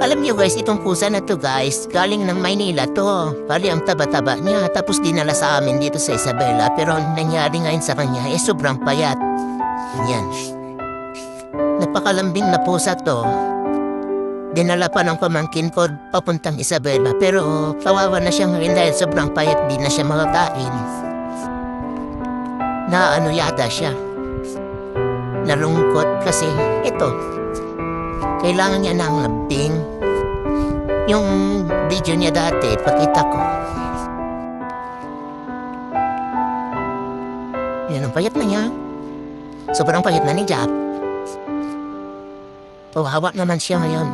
Alam niyo guys, itong pusa na to guys, galing ng Maynila to. Bali ang taba-taba niya, tapos dinala sa amin dito sa Isabela. Pero ang nangyari ngayon sa kanya, sobrang payat. Yan. Napakalambing na pusa to. Dinala pa ng pamangkin ko papuntang Isabela. Pero kawawa na siya ngayon dahil sobrang payat, di na siya makakain. Na ano yata siya. Nalungkot kasi ito. Kailangan niya ng lambing. Yung video niya dati, pakita ko. Yan ang payat na niya. Sobrang payat na ni Jack. Pawawa naman siya ngayon.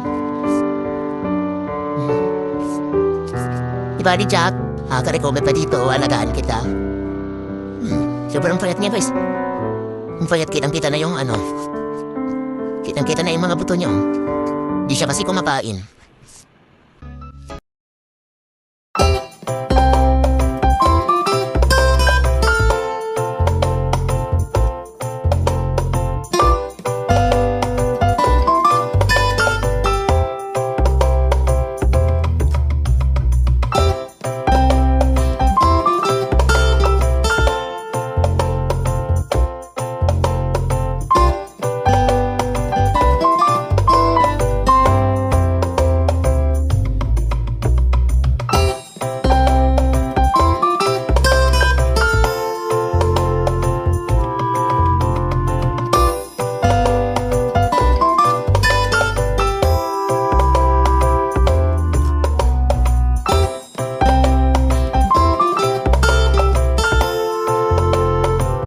Diba ni Jack? Ka-recover pa dito, alagaan kita. Sobrang payat niya guys. Ang payat, kitang-kita na yung ano. Kitang-kita na yung mga buto niyo. Di siya kasi kumakain.